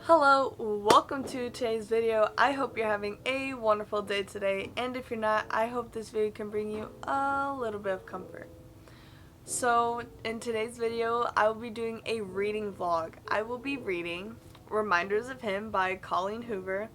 Hello, welcome to today's video. I hope you're having a wonderful day today, and if you're not, I hope this video can bring you a little bit of comfort. So in today's video, I will be doing a reading vlog. I will be reading Reminders of Him by Colleen Hoover.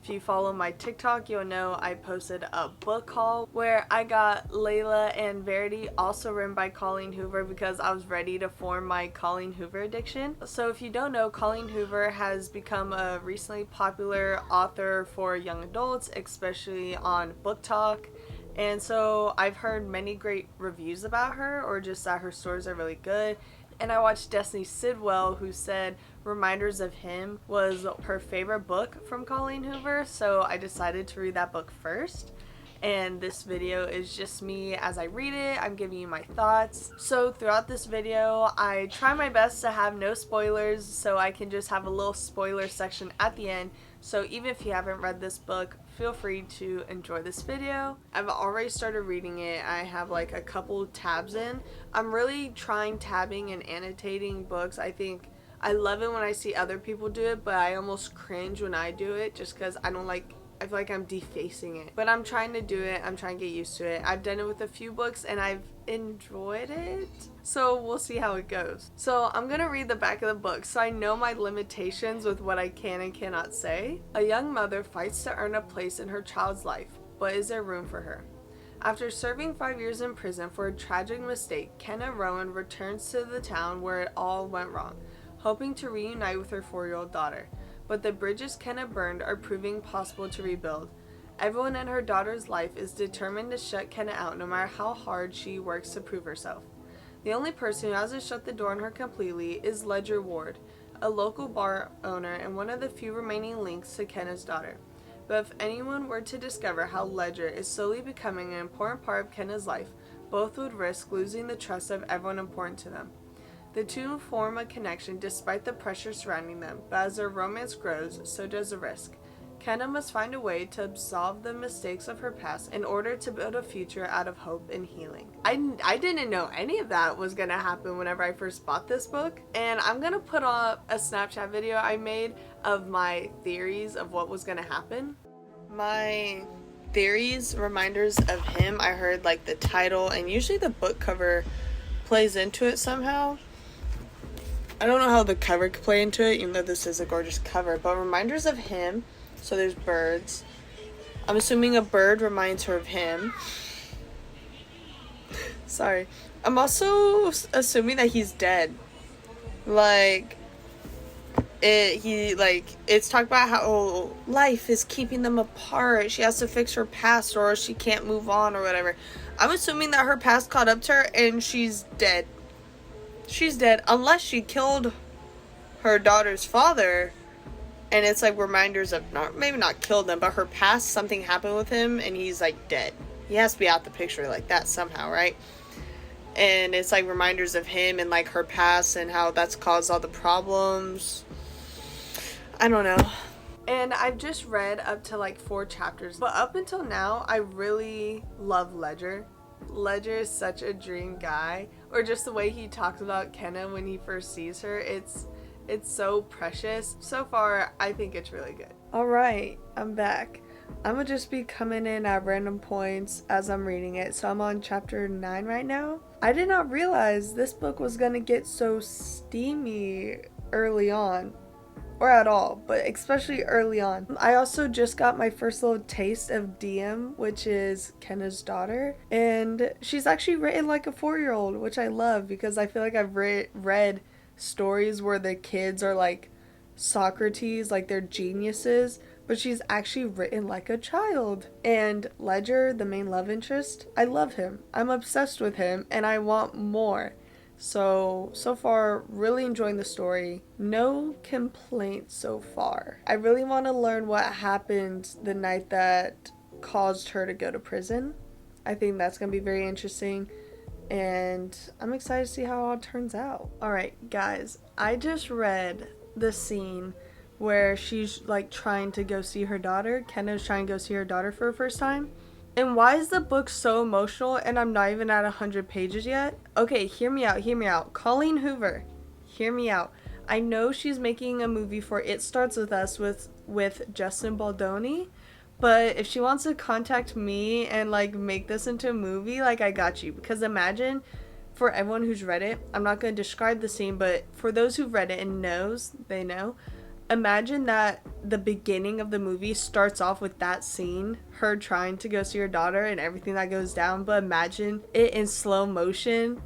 If you follow my TikTok, you'll know I posted a book haul where I got Layla and Verity, also written by Colleen Hoover, because I was ready to form my Colleen Hoover addiction. So if you don't know, Colleen Hoover has become a recently popular author for young adults, especially on Book Talk. And so I've heard many great reviews about her, or just that her stories are really good. And I watched Destiny Sidwell, who said Reminders of Him was her favorite book from Colleen Hoover, so I decided to read that book first. And this video is just me as I read it. I'm giving you my thoughts. So throughout this video, I try my best to have no spoilers, so I can just have a little spoiler section at the end. So even if you haven't read this book, feel free to enjoy this video. I've already started reading it. I have like a couple tabs in. I'm really trying tabbing and annotating books. I love it when I see other people do it, but I almost cringe when I do it just because I feel like I'm defacing it. But I'm trying to do it. I'm trying to get used to it. I've done it with a few books and I've enjoyed it. So we'll see how it goes. So I'm gonna read the back of the book so I know my limitations with what I can and cannot say. A young mother fights to earn a place in her child's life, but is there room for her? After serving 5 years in prison for a tragic mistake, Kenna Rowan returns to the town where it all went wrong, hoping to reunite with her 4-year-old daughter. But the bridges Kenna burned are proving possible to rebuild. Everyone in her daughter's life is determined to shut Kenna out no matter how hard she works to prove herself. The only person who hasn't shut the door on her completely is Ledger Ward, a local bar owner and one of the few remaining links to Kenna's daughter. But if anyone were to discover how Ledger is slowly becoming an important part of Kenna's life, both would risk losing the trust of everyone important to them. The two form a connection despite the pressure surrounding them, but as their romance grows, so does the risk. Kenna must find a way to absolve the mistakes of her past in order to build a future out of hope and healing. I didn't know any of that was going to happen whenever I first bought this book, and I'm going to put up a Snapchat video I made of my theories of what was going to happen. My theories, Reminders of Him, I heard like the title, and usually the book cover plays into it somehow. I don't know how the cover could play into it, even though this is a gorgeous cover, but Reminders of Him, so there's birds. I'm assuming a bird reminds her of him. Sorry. I'm also assuming that he's dead. It's talked about how life is keeping them apart. She has to fix her past or she can't move on or whatever. I'm assuming that her past caught up to her and she's dead. She's dead unless she killed her daughter's father, and it's like reminders of, maybe not killed them, but her past, something happened with him and he's like dead. He has to be out the picture like that somehow, right? And it's like reminders of him and like her past and how that's caused all the problems. I don't know. And I've just read up to like 4 chapters, but up until now I really love Ledger. Ledger is such a dream guy, or just the way he talks about Kenna when he first sees her, it's so precious. So far, I think it's really good. Alright, I'm back. I'm gonna just be coming in at random points as I'm reading it. So I'm on chapter 9 right now. I did not realize this book was gonna get so steamy early on. Or at all, but especially early on. I also just got my first little taste of Diem, which is Kenna's daughter. And she's actually written like a 4-year-old, which I love because I feel like I've read stories where the kids are like Socrates, like they're geniuses, but she's actually written like a child. And Ledger, the main love interest, I love him. I'm obsessed with him and I want more. So far, really enjoying the story. No complaints so far. I really want to learn what happened the night that caused her to go to prison. I think that's going to be very interesting. And I'm excited to see how it all turns out. Alright, guys. I just read the scene where she's like trying to go see her daughter. Kenna's trying to go see her daughter for the first time. And why is the book so emotional and I'm not even at 100 pages yet? Okay, hear me out. Colleen Hoover, hear me out. I know she's making a movie for It Starts With Us with Justin Baldoni, but if she wants to contact me and like make this into a movie, like I got you. Because imagine, for everyone who's read it, I'm not going to describe the scene, but for those who've read it and knows, they know. Imagine that the beginning of the movie starts off with that scene, her trying to go see her daughter and everything that goes down, but imagine it in slow motion.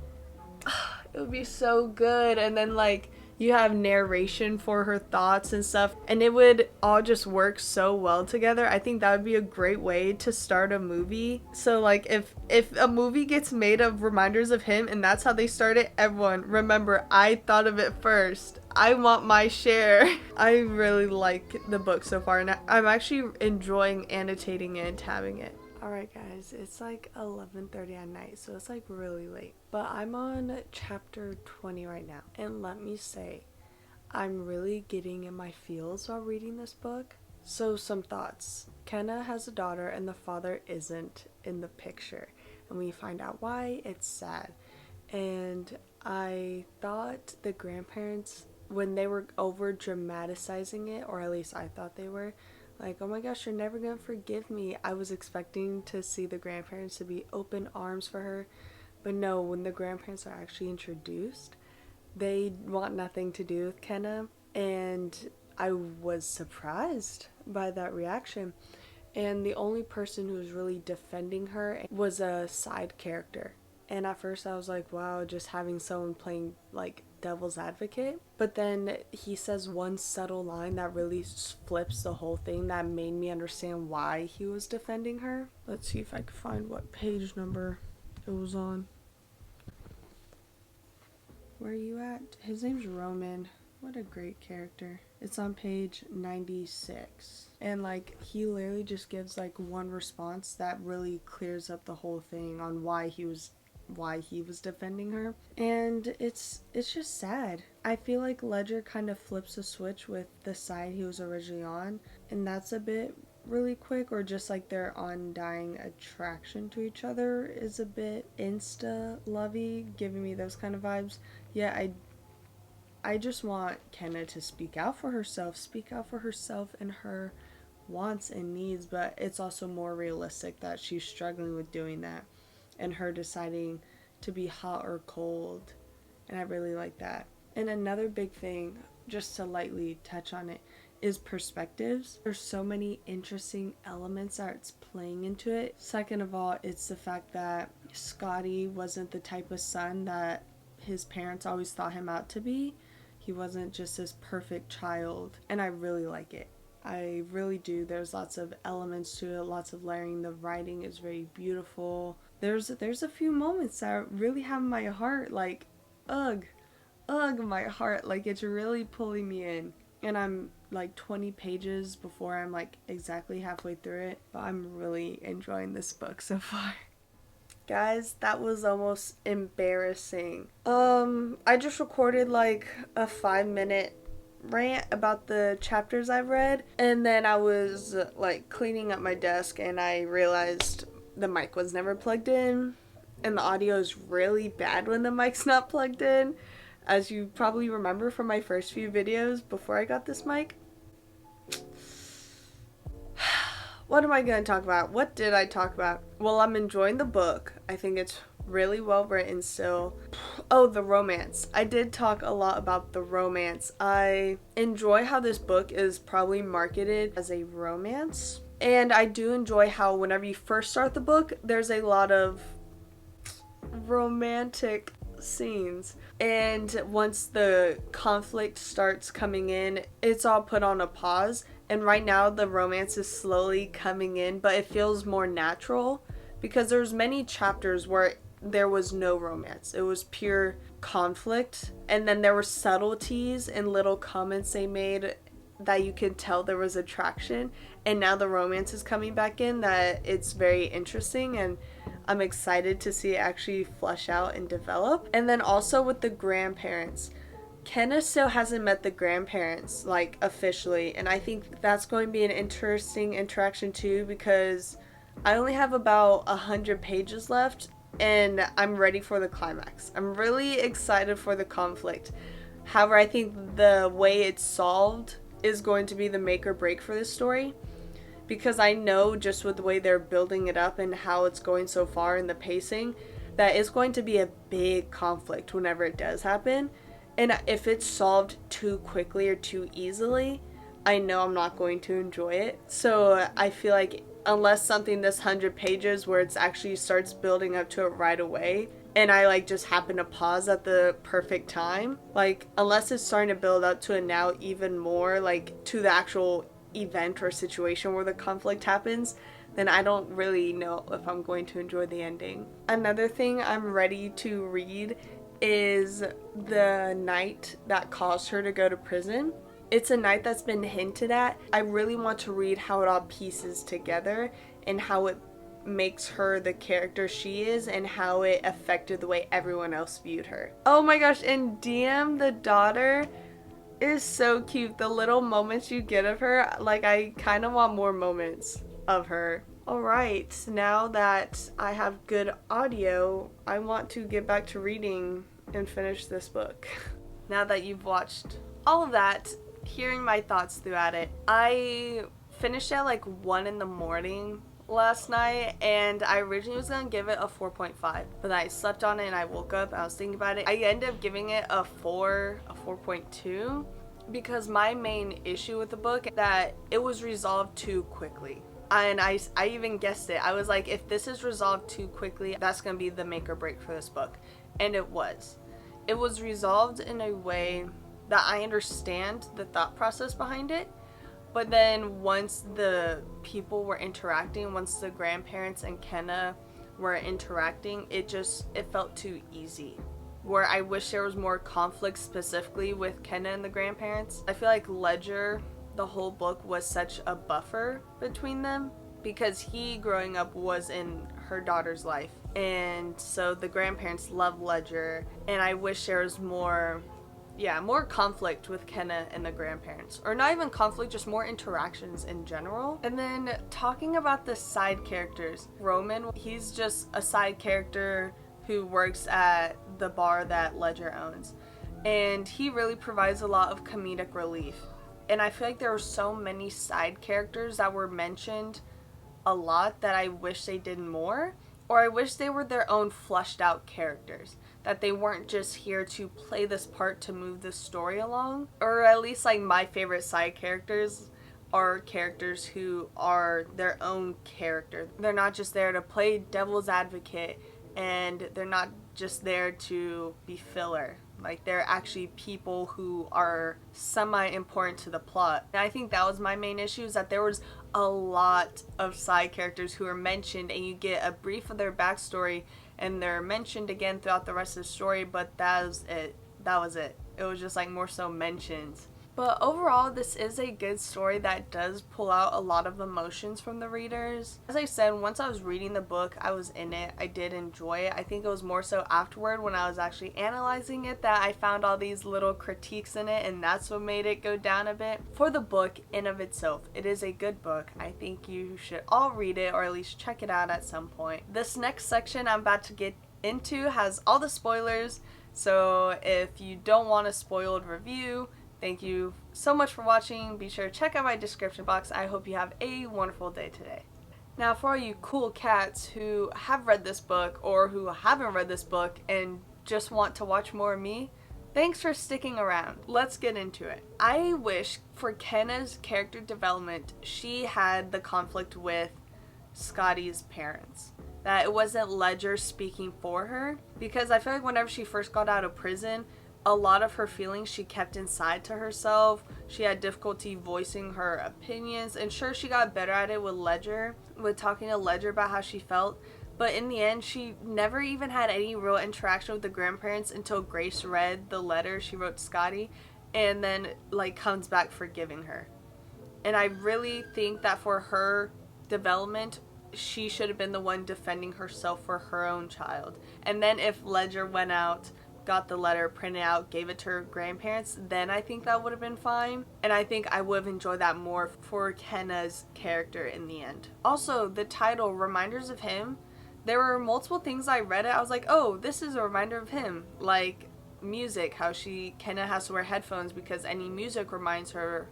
It would be so good. And then like you have narration for her thoughts and stuff, and it would all just work so well together. I think that would be a great way to start a movie. So like if a movie gets made of reminders of him and that's how they start it, everyone remember, I thought of it first. I want my share. I really like the book so far, and I'm actually enjoying annotating it and tabbing it. Alright guys, it's like 11:30 at night, so it's like really late. But I'm on chapter 20 right now, and let me say, I'm really getting in my feels while reading this book. So some thoughts. Kenna has a daughter and the father isn't in the picture, and we find out why. It's sad. And I thought the grandparents, when they were over dramatizing it, or at least I thought they were, like, oh my gosh, you're never gonna forgive me. I was expecting to see the grandparents to be open arms for her, but no, when the grandparents are actually introduced, they want nothing to do with Kenna, and I was surprised by that reaction. And the only person who was really defending her was a side character. And at first I was like, wow, just having someone playing like devil's advocate. But then he says one subtle line that really flips the whole thing, that made me understand why he was defending her. Let's see if I can find what page number it was on. Where are you at? His name's Roman. What a great character. It's on page 96. And like he literally just gives like one response that really clears up the whole thing on why he was defending her. And it's just sad. I feel like Ledger kind of flips a switch with the side he was originally on, and that's a bit really quick, or just like their undying attraction to each other is a bit insta lovey, giving me those kind of vibes. Yeah, I just want Kenna to speak out for herself and her wants and needs, but it's also more realistic that she's struggling with doing that and her deciding to be hot or cold, and I really like that. And another big thing, just to lightly touch on it, is perspectives. There's so many interesting elements that's playing into it. Second of all, it's the fact that Scotty wasn't the type of son that his parents always thought him out to be. He wasn't just this perfect child, and I really like it. I really do. There's lots of elements to it, lots of layering. The writing is very beautiful. There's a few moments that really have my heart like, my heart. Like, it's really pulling me in. And I'm like 20 pages before I'm like exactly halfway through it, but I'm really enjoying this book so far. Guys, that was almost embarrassing. I just recorded like a 5-minute rant about the chapters I've read, and then I was like cleaning up my desk and I realized the mic was never plugged in, and the audio is really bad when the mic's not plugged in, as you probably remember from my first few videos before I got this mic. What am I going to talk about? What did I talk about? Well, I'm enjoying the book. I think it's really well written still. Oh, the romance. I did talk a lot about the romance. I enjoy how this book is probably marketed as a romance. And I do enjoy how whenever you first start the book, there's a lot of romantic scenes. And once the conflict starts coming in, it's all put on a pause. And right now the romance is slowly coming in, but it feels more natural because there's many chapters where there was no romance. It was pure conflict, and then there were subtleties and little comments they made that you could tell there was attraction, and now the romance is coming back in, that it's very interesting, and I'm excited to see it actually flesh out and develop. And then also with the grandparents, Kenna still hasn't met the grandparents like officially, and I think that's going to be an interesting interaction too, because I only have about 100 pages left and I'm ready for the climax. I'm really excited for the conflict. However, I think the way it's solved is going to be the make or break for this story, because I know just with the way they're building it up and how it's going so far in the pacing, that it's going to be a big conflict whenever it does happen. And if it's solved too quickly or too easily, I know I'm not going to enjoy it. So I feel like unless something this 100 pages where it's actually starts building up to it right away, and I like just happen to pause at the perfect time, like unless it's starting to build up to it now even more, like to the actual event or situation where the conflict happens, then I don't really know if I'm going to enjoy the ending. Another thing I'm ready to read is the night that caused her to go to prison. It's a night that's been hinted at. I really want to read how it all pieces together and how it makes her the character she is and how it affected the way everyone else viewed her. Oh my gosh, and DM, the daughter, is so cute. The little moments you get of her, like I kind of want more moments of her. Alright, now that I have good audio, I want to get back to reading and finish this book. Now that you've watched all of that, hearing my thoughts throughout it, I finished at like 1 in the morning last night, and I originally was gonna give it a 4.5, but I slept on it and I woke up and I was thinking about it. I ended up giving it a 4.2, because my main issue with the book that it was resolved too quickly. And I even guessed it. I was like, if this is resolved too quickly, that's gonna be the make or break for this book. And it was. It was resolved in a way that I understand the thought process behind it, but then once the people were interacting, once the grandparents and Kenna were interacting, it felt too easy. Where I wish there was more conflict specifically with Kenna and the grandparents. I feel like Ledger, the whole book, was such a buffer between them, because he, growing up, was in her daughter's life. And so the grandparents love Ledger, and I wish there was more conflict with Kenna and the grandparents. Or not even conflict, just more interactions in general. And then talking about the side characters, Roman, he's just a side character who works at the bar that Ledger owns. And he really provides a lot of comedic relief. And I feel like there were so many side characters that were mentioned a lot that I wish they did more. Or I wish they were their own fleshed out characters. That they weren't just here to play this part to move the story along. Or at least like my favorite side characters are characters who are their own character. They're not just there to play devil's advocate, and they're not just there to be filler. Like, they're actually people who are semi-important to the plot. And I think that was my main issue, is that there was a lot of side characters who are mentioned, and you get a brief of their backstory, and they're mentioned again throughout the rest of the story, but that was it. It was just like more so mentions. But overall, this is a good story that does pull out a lot of emotions from the readers. As I said, once I was reading the book, I was in it. I did enjoy it. I think it was more so afterward, when I was actually analyzing it, that I found all these little critiques in it, and that's what made it go down a bit. For the book in of itself, it is a good book. I think you should all read it, or at least check it out at some point. This next section I'm about to get into has all the spoilers, so if you don't want a spoiled review, thank you so much for watching. Be sure to check out my description box. I hope you have a wonderful day today. Now, for all you cool cats who have read this book or who haven't read this book and just want to watch more of me, thanks for sticking around. Let's get into it. I wish for Kenna's character development, she had the conflict with Scotty's parents. That it wasn't Ledger speaking for her, because I feel like whenever she first got out of prison, a lot of her feelings she kept inside to herself. She had difficulty voicing her opinions, and sure, she got better at it with Ledger, with talking to Ledger about how she felt, but in the end, she never even had any real interaction with the grandparents until Grace read the letter she wrote to Scotty, and then like comes back forgiving her. And I really think that for her development, she should have been the one defending herself for her own child. And then if Ledger went out, got the letter, printed out, gave it to her grandparents, then I think that would have been fine. And I think I would have enjoyed that more for Kenna's character in the end. Also, the title, Reminders of Him, there were multiple things I read it, I was like, oh, this is a reminder of him. Like, music, how Kenna has to wear headphones because any music reminds her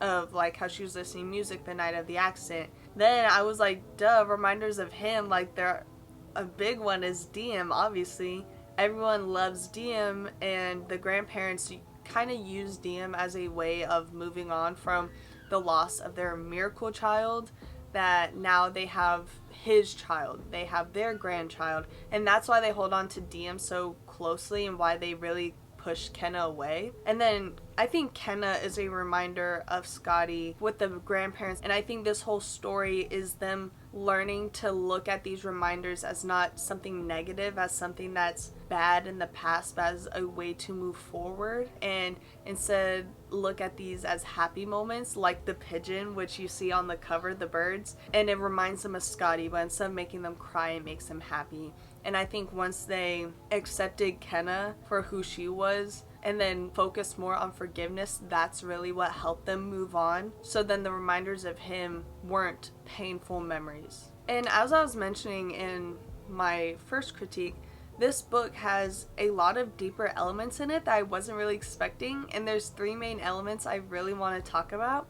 of like how she was listening to music the night of the accident. Then I was like, duh, reminders of him, like a big one is Diem, obviously. Everyone loves Diem, and the grandparents kind of use Diem as a way of moving on from the loss of their miracle child, that now they have his child, they have their grandchild, and that's why they hold on to Diem so closely and why they really push Kenna away. And then I think Kenna is a reminder of Scotty with the grandparents, and I think this whole story is them learning to look at these reminders as not something negative, as something that's bad in the past, but as a way to move forward, and instead look at these as happy moments, like the pigeon, which you see on the cover, the birds, and it reminds them of Scotty, but instead of making them cry, it makes them happy. And I think once they accepted Kenna for who she was and then focused more on forgiveness, that's really what helped them move on. So then the reminders of him weren't painful memories. And as I was mentioning in my first critique, this book has a lot of deeper elements in it that I wasn't really expecting, and there's 3 main elements I really want to talk about.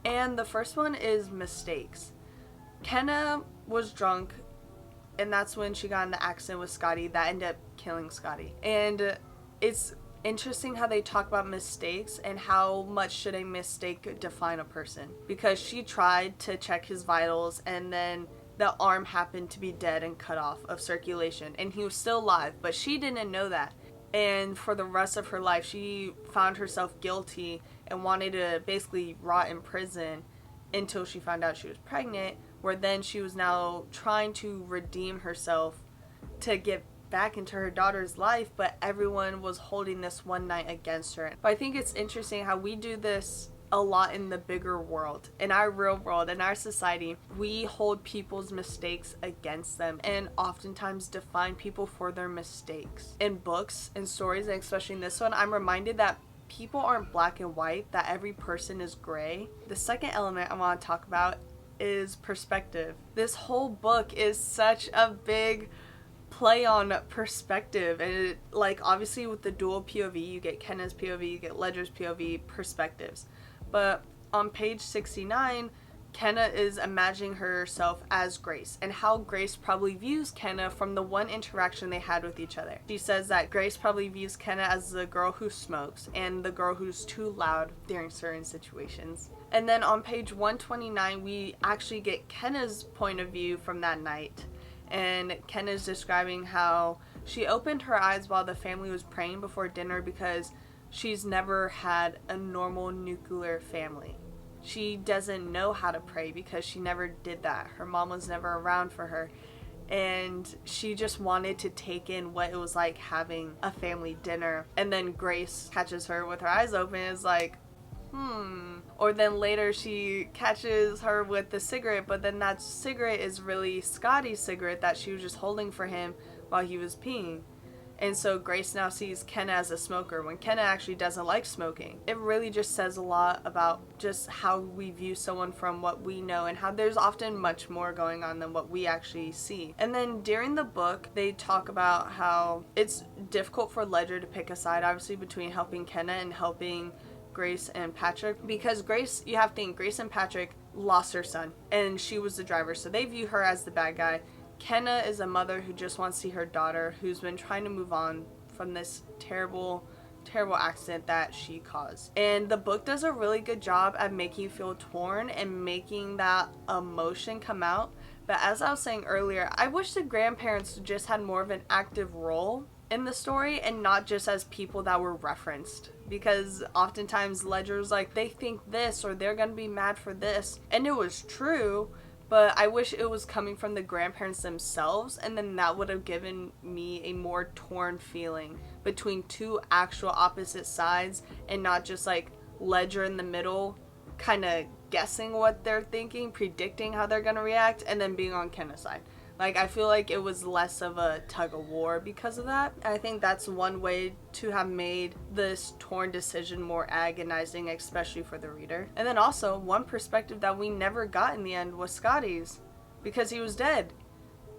And the first one is mistakes. Kenna was drunk, and that's when she got in the accident with Scotty that ended up killing Scotty. And it's interesting how they talk about mistakes and how much should a mistake define a person, because she tried to check his vitals and then the arm happened to be dead and cut off of circulation, and he was still alive, but she didn't know that. And for the rest of her life, she found herself guilty and wanted to basically rot in prison until she found out she was pregnant, where then she was now trying to redeem herself to get back into her daughter's life, but everyone was holding this one night against her. But I think it's interesting how we do this a lot in the bigger world, in our real world, in our society. We hold people's mistakes against them and oftentimes define people for their mistakes. In books and stories, and especially in this one, I'm reminded that people aren't black and white, that every person is gray. The second element I want to talk about is perspective. This whole book is such a big play on perspective, and it, like, obviously with the dual POV, you get Kenna's POV, you get Ledger's POV perspectives. But on page 69, Kenna is imagining herself as Grace, and how Grace probably views Kenna from the one interaction they had with each other. She says that Grace probably views Kenna as the girl who smokes and the girl who's too loud during certain situations. And then on page 129, we actually get Kenna's point of view from that night. And Kenna's describing how she opened her eyes while the family was praying before dinner because she's never had a normal nuclear family. She doesn't know how to pray because she never did that. Her mom was never around for her. And she just wanted to take in what it was like having a family dinner. And then Grace catches her with her eyes open and is like, Or then later she catches her with the cigarette, but then that cigarette is really Scotty's cigarette that she was just holding for him while he was peeing. And so Grace now sees Kenna as a smoker when Kenna actually doesn't like smoking. It really just says a lot about just how we view someone from what we know, and how there's often much more going on than what we actually see. And then during the book, they talk about how it's difficult for Ledger to pick a side, obviously, between helping Kenna and helping Grace and Patrick, because Grace, you have to think, Grace and Patrick lost her son and she was the driver, so they view her as the bad guy. Kenna is a mother who just wants to see her daughter, who's been trying to move on from this terrible accident that she caused. And the book does a really good job at making you feel torn and making that emotion come out. But as I was saying earlier, I wish the grandparents just had more of an active role in the story and not just as people that were referenced, because oftentimes Ledger's like, they think this or they're gonna be mad for this, and it was true, but I wish it was coming from the grandparents themselves, and then that would have given me a more torn feeling between two actual opposite sides, and not just like Ledger in the middle kind of guessing what they're thinking, predicting how they're gonna react, and then being on Kenna's side. Like, I feel like it was less of a tug of war because of that. I think that's one way to have made this torn decision more agonizing, especially for the reader. And then also, one perspective that we never got in the end was Scotty's, because he was dead.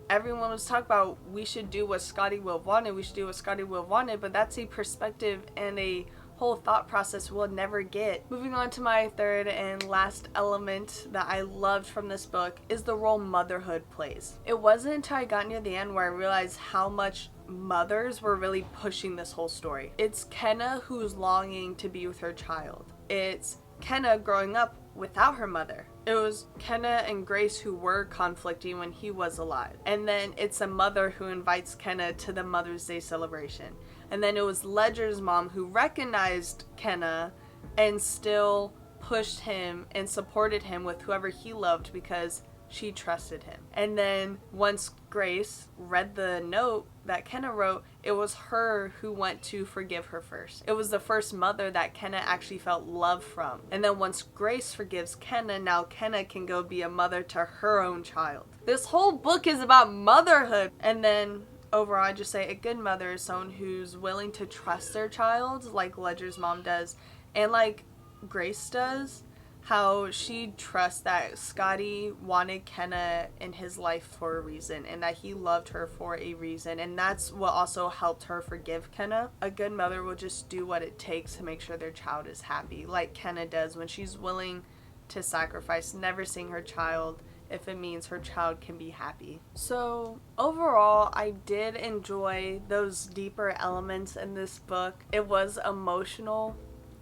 everyone was talking about we should do what Scotty Will wanted, we should do what Scotty Will wanted, but that's a perspective and a whole thought process we'll never get. Moving on to my third and last element that I loved from this book is the role motherhood plays. It wasn't until I got near the end where I realized how much mothers were really pushing this whole story. It's Kenna who's longing to be with her child. It's Kenna growing up without her mother. It was Kenna and Grace who were conflicting when he was alive. And then it's a mother who invites Kenna to the Mother's Day celebration. And then it was Ledger's mom who recognized Kenna and still pushed him and supported him with whoever he loved because she trusted him. And then once Grace read the note that Kenna wrote, it was her who went to forgive her first. It was the first mother that Kenna actually felt love from. And then once Grace forgives Kenna, now Kenna can go be a mother to her own child. This whole book is about motherhood. And then overall, I just say a good mother is someone who's willing to trust their child, like Ledger's mom does, and like Grace does. How she trusts that Scotty wanted Kenna in his life for a reason and that he loved her for a reason, and that's what also helped her forgive Kenna. A good mother will just do what it takes to make sure their child is happy, like Kenna does when she's willing to sacrifice never seeing her child if it means her child can be happy. So overall, I did enjoy those deeper elements in this book. It was emotional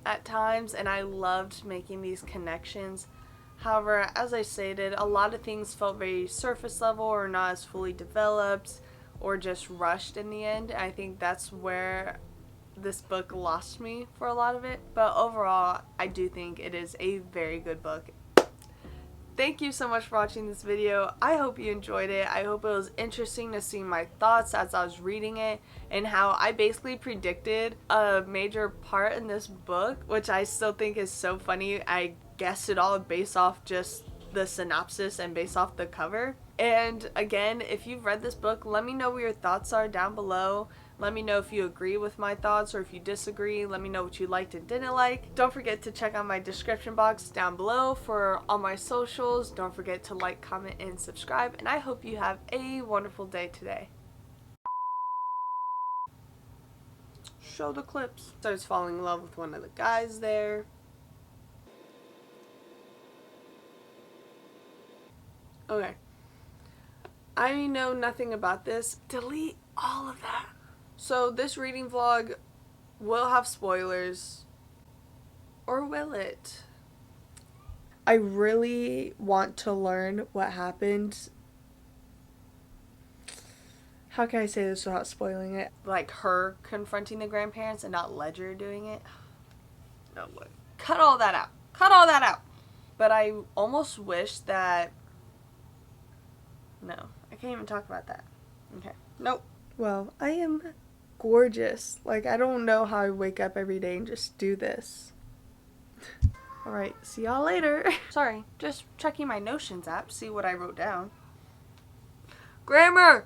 at times, and I loved making these connections. However, as I stated, a lot of things felt very surface level or not as fully developed or just rushed in the end. I think that's where this book lost me for a lot of it. But overall, I do think it is a very good book. Thank you so much for watching this video. I hope you enjoyed it. I hope it was interesting to see my thoughts as I was reading it and how I basically predicted a major part in this book, which I still think is so funny. I guessed it all based off just the synopsis and based off the cover. And again, if you've read this book, let me know what your thoughts are down below. Let me know if you agree with my thoughts or if you disagree. Let me know what you liked and didn't like. Don't forget to check out my description box down below for all my socials. Don't forget to like, comment, and subscribe. And I hope you have a wonderful day today. Show the clips. Starts falling in love with one of the guys there. Okay. I know nothing about this. Delete all of that. So this reading vlog will have spoilers, or will it? I really want to learn what happened. How can I say this without spoiling it? Like her confronting the grandparents and not Ledger doing it. No, look. Cut all that out. Cut all that out. But I almost wish that... No, I can't even talk about that. Okay. Nope. Well, I am gorgeous. Like, I don't know how I wake up every day and just do this. Alright, see y'all later. Sorry, just checking my Notions app, see what I wrote down. Grammar!